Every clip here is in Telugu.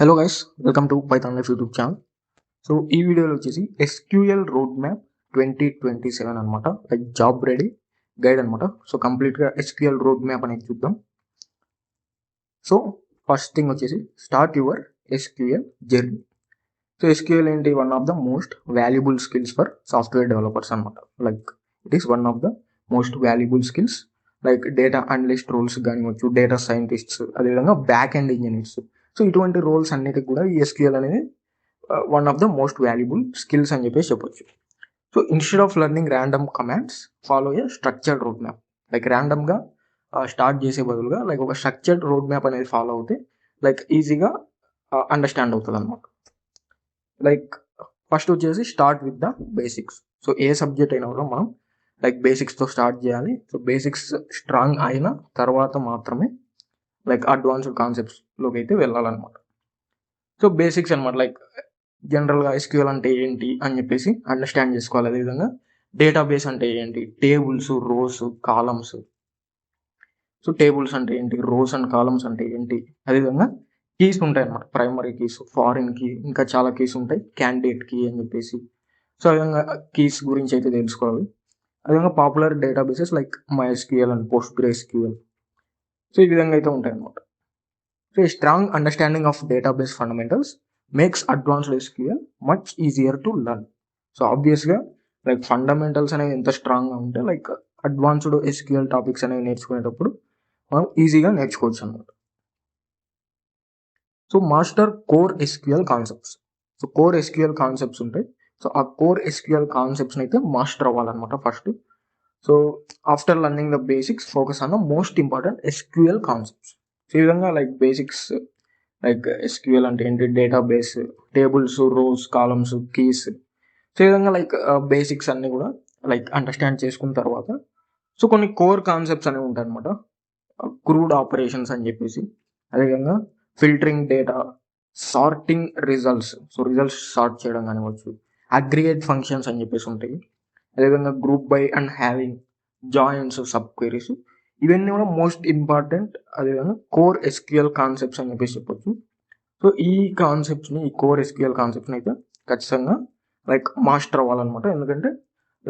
Hello guys, welcome to Python life YouTube channel. So ఈ వీడియోలో వచ్చేసి ఎస్క్యూఎల్ రోడ్ మ్యాప్ 2027 అనమాట, లైక్ జాబ్ రెడీ గైడ్ అనమాట. సో కంప్లీట్గా ఎస్క్యూఎల్ రోడ్ మ్యాప్ అనేది చూద్దాం. సో ఫస్ట్ థింగ్ వచ్చేసి start your SQL journey. So SQL ఏంటి? One of the most valuable skills for software developers అనమాట. Like it is one of the most valuable skills. Like data analyst roles కానివచ్చు, డేటా సైంటిస్ట్స్, అదేవిధంగా బ్యాక్ ఎండ్ ఇంజనీర్స్. సో ఇటువంటి రోల్స్ అన్నిటికి కూడా ఈ ఎస్క్యూఎల్ అనేది one of the most valuable skills అని చెప్పేసి చెప్పొచ్చు. So instead of learning random commands, follow A structured road map. Like ర్యాండమ్గా స్టార్ట్ చేసే బదులుగా లైక్ ఒక స్ట్రక్చర్డ్ రోడ్ మ్యాప్ అనేది ఫాలో అవుతే లైక్ ఈజీగా అండర్స్టాండ్ అవుతుంది అనమాట. లైక్ ఫస్ట్ వచ్చేసి start with the basics. So A subject అయినా కూడా మనం లైక్ బేసిక్స్తో స్టార్ట్ చేయాలి. సో బేసిక్స్ స్ట్రాంగ్ అయిన తర్వాత మాత్రమే లైక్ అడ్వాన్స్డ్ కాన్సెప్ట్స్లోకి అయితే వెళ్ళాలన్నమాట. సో బేసిక్స్ అనమాట, లైక్ జనరల్గా ఎస్క్యూఎల్ అంటే ఏంటి అని చెప్పేసి అండర్స్టాండ్ చేసుకోవాలి. అదేవిధంగా డేటాబేస్ అంటే ఏంటి, tables, rows, columns. So tables అంటే ఏంటి, రోస్ అండ్ కాలమ్స్ అంటే ఏంటి, అదేవిధంగా కీస్ ఉంటాయి అన్నమాట, ప్రైమరీ కీస్, ఫారిన్ కీ, ఇంకా చాలా కీస్ ఉంటాయి, క్యాండిడేట్ కీ అని చెప్పేసి. సో ఆ విధంగా కీస్ గురించి అయితే తెలుసుకోవాలి. అదేవిధంగా popular databases like MySQL and PostgreSQL. So ఈ విధంగా అయితే ఉంటాయి అన్నమాట. సో ఈ strong understanding of database fundamentals makes advanced SQL much easier to learn. So ఆబ్వియస్గా లైక్ ఫండమెంటల్స్ అనేవి ఎంత స్ట్రాంగ్గా ఉంటే లైక్ అడ్వాన్స్డ్ ఎస్క్యూఎల్ టాపిక్స్ అనేవి నేర్చుకునేటప్పుడు మనం ఈజీగా నేర్చుకోవచ్చు అన్నమాట. So master core SQL concepts. So core SQL concepts ఉంటాయి. సో ఆ కోర్ ఎస్క్యూఎల్ కాన్సెప్ట్స్ని అయితే మాస్టర్ అవ్వాలన్నమాట first. So after learning the basics, focus on the most important SQL concepts. So ఈ విధంగా లైక్ బేసిక్స్, లైక్ ఎస్క్యూఎల్ అంటే ఏంటి, database, tables, rows, columns, keys. So ఈ విధంగా లైక్ బేసిక్స్ అన్ని కూడా లైక్ అండర్స్టాండ్ చేసుకున్న తర్వాత సో కొన్ని కోర్ కాన్సెప్ట్స్ అనేవి ఉంటాయి అనమాట. క్రూడ్ ఆపరేషన్స్ అని చెప్పేసి, అదేవిధంగా filtering data, sorting results, so results sort చేయడం కానివచ్చు, అగ్రిగేట్ ఫంక్షన్స్ అని చెప్పేసి ఉంటాయి, అదేవిధంగా group by and having, joins, sub queries. ఇవన్నీ కూడా మోస్ట్ ఇంపార్టెంట్, అదేవిధంగా కోర్ ఎస్క్యూఎల్ కాన్సెప్ట్స్ అని చెప్పేసి చెప్పొచ్చు. సో ఈ కాన్సెప్ట్స్ని, ఈ కోర్ ఎస్క్యూఎల్ కాన్సెప్ట్ని అయితే ఖచ్చితంగా లైక్ మాస్టర్ అవ్వాలన్నమాట. ఎందుకంటే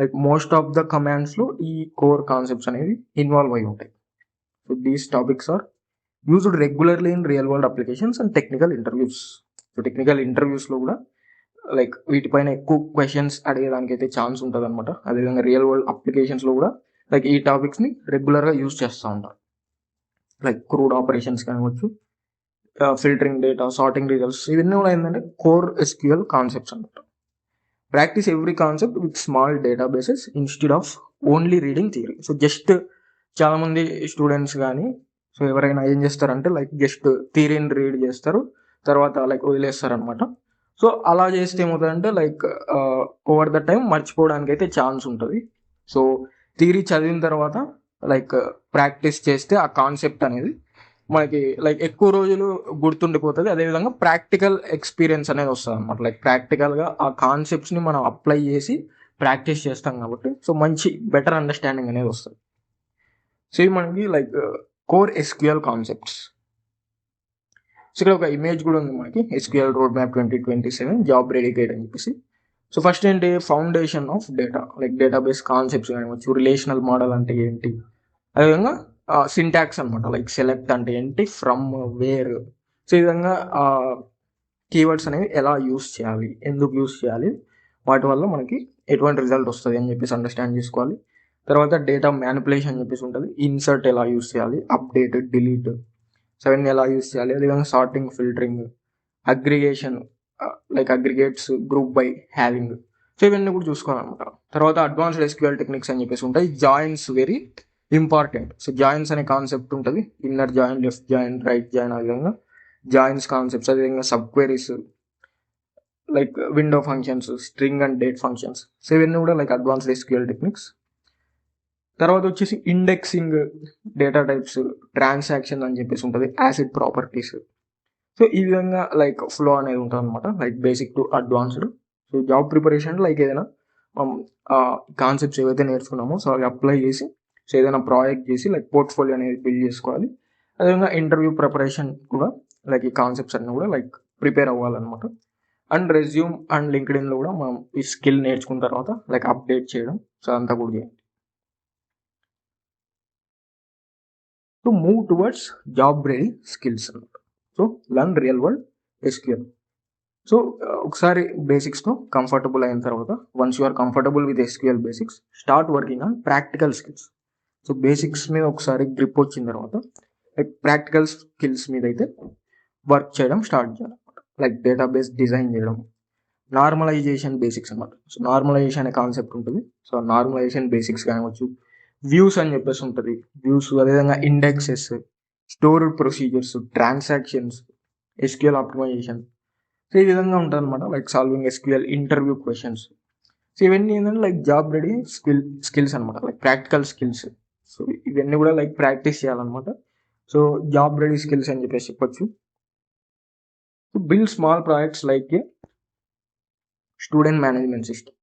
లైక్ మోస్ట్ ఆఫ్ ద కమాండ్స్లో ఈ కోర్ కాన్సెప్ట్స్ అనేవి ఇన్వాల్వ్ అయి ఉంటాయి. So these topics are used regularly in real world applications and technical interviews. So technical ఇంటర్వ్యూస్లో కూడా లైక్ వీటిపైన ఎక్కువ క్వశ్చన్స్ అడిగేదానికి అయితే ఛాన్స్ ఉంటుంది అనమాట. అదేవిధంగా రియల్ వరల్డ్ అప్లికేషన్స్లో కూడా లైక్ ఈ టాపిక్స్ని రెగ్యులర్గా యూజ్ చేస్తూ ఉంటారు. లైక్ క్రూడ్ ఆపరేషన్స్ కానివచ్చు, ఫిల్టరింగ్ డేటా, సార్టింగ్ రిజల్ట్స్, ఇవన్నీ కూడా ఏంటంటే కోర్ ఎస్క్యూఎల్ కాన్సెప్ట్స్ అనమాట. Practice every concept with small databases instead of only reading theory. So just చాలామంది స్టూడెంట్స్ కానీ సో ఎవరైనా ఏం చేస్తారంటే లైక్ జస్ట్ థియరీని రీడ్ చేస్తారు, తర్వాత లైక్ వదిలేస్తారు అనమాట. సో అలా చేస్తే ఏమవుతుందంటే లైక్ ఓవర్ ద టైం మర్చిపోవడానికి అయితే ఛాన్స్ ఉంటుంది. సో థియరీ చదివిన తర్వాత లైక్ ప్రాక్టీస్ చేస్తే ఆ కాన్సెప్ట్ అనేది మనకి లైక్ ఎక్కువ రోజులు గుర్తుండిపోతుంది. అదేవిధంగా ప్రాక్టికల్ ఎక్స్పీరియన్స్ అనేది వస్తుంది అనమాట. లైక్ ప్రాక్టికల్గా ఆ కాన్సెప్ట్స్ని మనం అప్లై చేసి ప్రాక్టీస్ చేస్తాం కాబట్టి సో మంచి బెటర్ అండర్స్టాండింగ్ అనేది వస్తుంది. సో ఇది మనకి like core SQL concepts. So ఇక్కడ ఒక ఇమేజ్ కూడా ఉంది మనకి, SQL road map 2027 job ready guide అని చెప్పేసి. సో ఫస్ట్ ఏంటి, foundation of data, like database concepts కానివచ్చు, రిలేషనల్ మోడల్ అంటే ఏంటి, అదేవిధంగా సింటాక్స్ అనమాట, లైక్ సెలెక్ట్ అంటే ఏంటి, ఫ్రమ్, వేర్. సో ఈ విధంగా కీవర్డ్స్ అనేవి ఎలా యూస్ చేయాలి, ఎందుకు యూస్ చేయాలి, వాటి వల్ల మనకి ఎటువంటి రిజల్ట్ వస్తుంది అని చెప్పేసి అండర్స్టాండ్ చేసుకోవాలి. తర్వాత డేటా మ్యానిపులేషన్ అని చెప్పేసి ఉంటుంది, ఇన్సర్ట్ ఎలా యూస్ చేయాలి, అప్డేట్, డిలీట్, సో అవన్నీ ఎలా యూస్ చేయాలి, అదేవిధంగా sorting, filtering, aggregation, like aggregates, group by, having. So ఇవన్నీ కూడా చూసుకోవాలన్నమాట. తర్వాత అడ్వాన్స్డ్ ఎస్క్యూఎల్ టెక్నిక్స్ అని చెప్పేసి ఉంటాయి. Joins very important. So joins అనే కాన్సెప్ట్ ఉంటుంది, inner join, left join, right join, ఆ విధంగా జాయిన్స్ కాన్సెప్ట్స్. అదేవిధంగా sub queries, like window functions, string and date functions. So ఇవన్నీ కూడా లైక్ అడ్వాన్స్డ్ ఎస్క్యూఎల్ టెక్నిక్స్. తర్వాత వచ్చేసి ఇండెక్సింగ్, డేటా టైప్స్, ట్రాన్సాక్షన్ అని చెప్పేసి ఉంటుంది, యాసిడ్ ప్రాపర్టీస్. సో ఈ విధంగా లైక్ ఫ్లో అనేది ఉంటుంది అనమాట, like basic to advanced. So job preparation like ఏదైనా కాన్సెప్ట్స్ ఏవైతే నేర్చుకున్నామో సో అవి అప్లై చేసి సో ఏదైనా ప్రాజెక్ట్ చేసి లైక్ పోర్ట్ఫోలియో అనేది బిల్డ్ చేసుకోవాలి. అదేవిధంగా ఇంటర్వ్యూ ప్రిపరేషన్ కూడా లైక్ ఈ కాన్సెప్ట్స్ అన్నీ కూడా లైక్ ప్రిపేర్ అవ్వాలన్నమాట. అండ్ రెజ్యూమ్ అండ్ లింక్డ్ఇన్లో కూడా మనం ఈ స్కిల్ నేర్చుకున్న తర్వాత లైక్ అప్డేట్ చేయడం, సో అంతా కూడా చేయాలి. To move towards job ready skills అనమాట. So learn real world SQL. So ఒకసారి బేసిక్స్తో కంఫర్టబుల్ అయిన తర్వాత, once you are comfortable with SQL basics, start working on practical skills. So basics మీద ఒకసారి గ్రిప్ వచ్చిన తర్వాత లైక్ ప్రాక్టికల్ స్కిల్స్ మీద అయితే వర్క్ చేయడం స్టార్ట్ చేయాలి. లైక్ డేటాబేస్ డిజైన్ చేయడం, నార్మలైజేషన్ బేసిక్స్ అనమాట. సో నార్మలైజేషన్ అనే కాన్సెప్ట్ ఉంటుంది. సో నార్మలైజేషన్ బేసిక్స్ కానివచ్చు, వ్యూస్ అని చెప్పేసి ఉంటుంది, వ్యూస్, అదేవిధంగా indexes, stored procedures, transactions, SQL optimization. So ఈ విధంగా ఉంటుంది అనమాట. Like solving SQL interview questions. So ఇవన్నీ ఏంటంటే లైక్ జాబ్ రెడీ స్కిల్స్ అనమాట, లైక్ ప్రాక్టికల్ స్కిల్స్. సో ఇవన్నీ కూడా లైక్ ప్రాక్టీస్ చేయాలన్నమాట. సో జాబ్ రెడీ స్కిల్స్ అని చెప్పేసి చెప్పొచ్చు. So build small projects like student management system.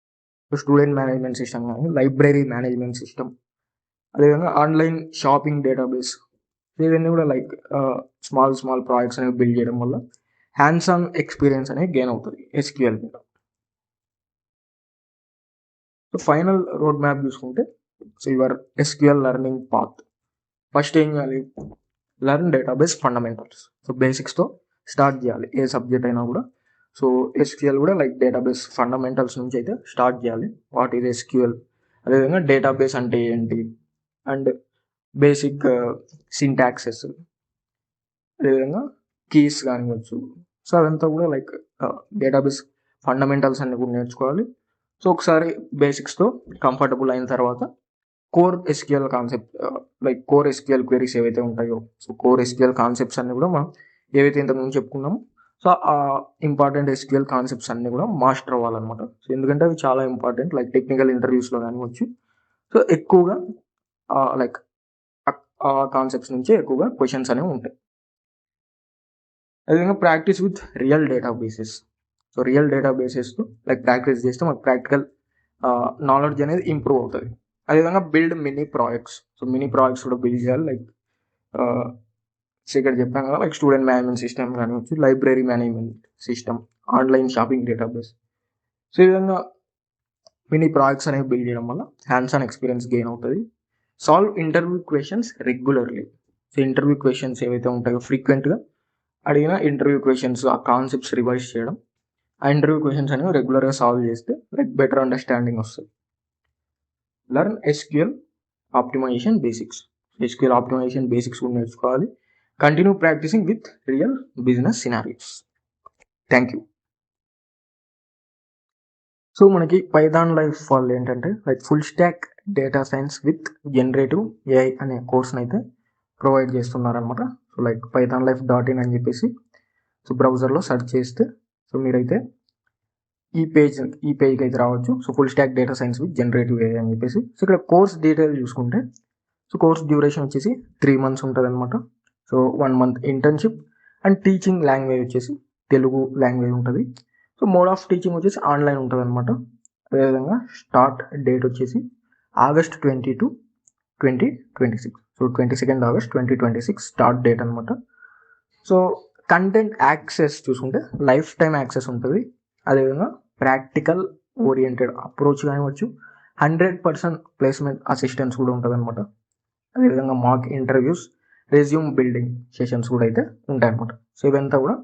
So student management system కానీ లైబ్రరీ మేనేజ్మెంట్ సిస్టమ్, అదేవిధంగా ఆన్లైన్ షాపింగ్ డేటాబేస్. ఇవన్నీ కూడా లైక్ స్మాల్ ప్రాజెక్ట్స్ అనేవి బిల్డ్ చేయడం వల్ల హ్యాండ్స్ ఆన్ ఎక్స్పీరియన్స్ అనేది గెయిన్ అవుతుంది ఎస్క్యూఎల్ మీద. సో ఫైనల్ రోడ్ మ్యాప్ చూసుకుంటే, so your SQL learning path. First ఏం చేయాలి? Learn database fundamentals. సో బేసిక్స్తో స్టార్ట్ చేయాలి ఏ సబ్జెక్ట్ అయినా కూడా. సో ఎస్క్యూఎల్ కూడా లైక్ డేటాబేస్ ఫండమెంటల్స్ నుంచి అయితే స్టార్ట్ చేయాలి. వాట్ ఈజ్ ఎస్క్యూఎల్, అదేవిధంగా డేటాబేస్ అంటే ఏంటి, అండ్ బేసిక్ సింటాక్సెస్, అదేవిధంగా కీస్ కానివచ్చు. సో అదంతా కూడా లైక్ డేటాబేస్ ఫండమెంటల్స్ అన్ని కూడా నేర్చుకోవాలి. సో ఒకసారి బేసిక్స్తో కంఫర్టబుల్ అయిన తర్వాత core SQL concept, like core SQL queries ఏవైతే ఉంటాయో, సో కోర్ ఎస్క్యూఎల్ కాన్సెప్ట్స్ అన్ని కూడా మనం ఏవైతే ఇంతకుముందు చెప్పుకున్నామో, సో ఆ ఇంపార్టెంట్ ఎస్క్యూఎల్ కాన్సెప్ట్స్ అన్ని కూడా మాస్టర్ అవ్వాలన్నమాట. సో ఎందుకంటే అవి చాలా ఇంపార్టెంట్, లైక్ టెక్నికల్ ఇంటర్వ్యూస్లో కానివచ్చు. సో ఎక్కువగా లైక్ ఆ కాన్సెప్ట్స్ నుంచి ఎక్కువగా క్వశ్చన్స్ అనేవి ఉంటాయి. అదేవిధంగా practice with real databases. So real డేటాబేసెస్తో లైక్ ప్రాక్టీస్ చేస్తే మనకు ప్రాక్టికల్ నాలెడ్జ్ అనేది ఇంప్రూవ్ అవుతుంది. అదేవిధంగా build mini projects. So mini projects కూడా బిల్డ్ చేయాలి. లైక్ ఇక్కడ చెప్పాను కదా, లైక్ స్టూడెంట్ మేనేజ్మెంట్ సిస్టమ్ కానివచ్చు, library management system, online shopping database. So ఈ విధంగా మినీ ప్రాజెక్ట్స్ అనేవి బిల్డ్ చేయడం వల్ల హ్యాండ్స్ ఆన్ ఎక్స్పీరియన్స్ గెయిన్ అవుతుంది. Solve interview questions regularly. So interview questions ఏవైతే ఉంటాయో ఫ్రీక్వెంట్గా అడిగిన ఇంటర్వ్యూ క్వశ్చన్స్, ఆ కాన్సెప్ట్స్ రివైజ్ చేయడం, ఆ ఇంటర్వ్యూ క్వశ్చన్స్ అనేవి రెగ్యులర్గా సాల్వ్ చేస్తే లైక్ బెటర్ అండర్స్టాండింగ్ వస్తుంది. Learn SQL optimization basics. SQL optimization basics కూడా నేర్చుకోవాలి. Continue practicing with real business scenarios. Thank you. So మనకి పైథాన్ లైఫ్ వాళ్ళు ఏంటంటే like full stock data science with generative AI అనే కోర్స్ని అయితే ప్రొవైడ్ చేస్తున్నారనమాట. సో లైక్ pythonlife.in అని చెప్పేసి సో బ్రౌజర్లో సెర్చ్ చేస్తే సో మీరైతే ఈ పేజ్కి అయితే రావచ్చు. So full stock data science with generative AI అని చెప్పేసి. సో ఇక్కడ కోర్స్ డీటెయిల్ చూసుకుంటే, సో కోర్స్ డ్యూరేషన్ వచ్చేసి 3 months ఉంటుంది అనమాట. So 1 month internship and teaching language వచ్చేసి తెలుగు లాంగ్వేజ్ ఉంటుంది. సో మోడ్ ఆఫ్ టీచింగ్ వచ్చేసి ఆన్లైన్ ఉంటుంది అనమాట. అదేవిధంగా స్టార్ట్ డేట్ వచ్చేసి August 22, 2026. So 22nd August 2026 start date అనమాట. సో కంటెంట్ యాక్సెస్ చూసుకుంటే లైఫ్ టైం యాక్సెస్ ఉంటుంది. అదేవిధంగా practical oriented approach కానివచ్చు, 100% placement assistance కూడా ఉంటుంది అనమాట. అదేవిధంగా mock interviews, resume building sessions కూడా అయితే ఉంటాయి అనమాట. సో ఇవంతా కూడా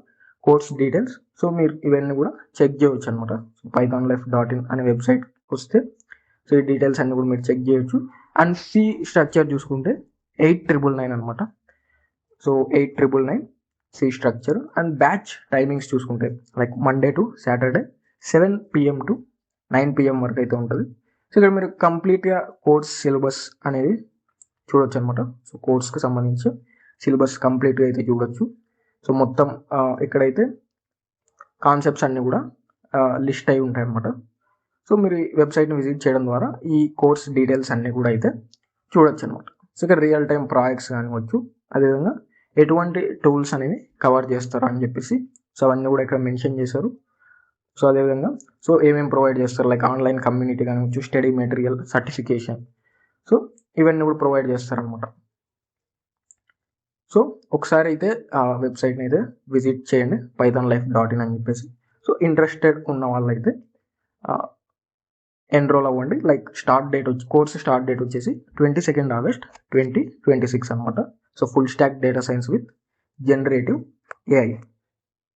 కోర్స్ డీటెయిల్స్. సో మీరు ఇవన్నీ కూడా చెక్ చేయవచ్చు అనమాట. సో pythonlife.in అనే వెబ్సైట్ వస్తే సో ఈ డీటెయిల్స్ అన్ని కూడా మీరు చెక్ చేయొచ్చు. అండ్ ఫీ స్ట్రక్చర్ చూసుకుంటే 8,999 అనమాట. So 8,999 fee structure. And batch timings చూసుకుంటే like Monday to Saturday 7 PM to 9 PM వరకు అయితే ఉంటుంది. సో ఇక్కడ మీరు కంప్లీట్గా కోర్స్ సిలబస్ అనేది చూడొచ్చు అనమాట. సో కోర్స్కి సంబంధించి సిలబస్ కంప్లీట్గా అయితే చూడొచ్చు. సో మొత్తం ఇక్కడైతే కాన్సెప్ట్స్ అన్నీ కూడా లిస్ట్ అయి ఉంటాయి అనమాట. సో మీరు ఈ వెబ్సైట్ని విజిట్ చేయడం ద్వారా ఈ కోర్స్ డీటెయిల్స్ అన్నీ కూడా అయితే చూడొచ్చు అనమాట. సో ఇక్కడ రియల్ టైం ప్రాజెక్ట్స్ కానివచ్చు, అదేవిధంగా ఎటువంటి టూల్స్ అనేవి కవర్ చేస్తారు అని చెప్పేసి సో అవన్నీ కూడా ఇక్కడ మెన్షన్ చేశారు. సో అదేవిధంగా సో ఏమేమి ప్రొవైడ్ చేస్తారు, లైక్ ఆన్లైన్ కమ్యూనిటీ కానివచ్చు, స్టడీ మెటీరియల్, సర్టిఫికేషన్, సో ఇవన్నీ కూడా ప్రొవైడ్ చేస్తారనమాట. సో ఒకసారి అయితే ఆ వెబ్సైట్ని అయితే విజిట్ చేయండి, pythonlife.in అని చెప్పేసి. సో ఇంట్రెస్టెడ్ ఉన్న వాళ్ళైతే ఎన్రోల్ అవ్వండి. Like start date course start date వచ్చేసి 22 ఆగస్ట్ 2026 అనమాట. So full stock data science with generative AI.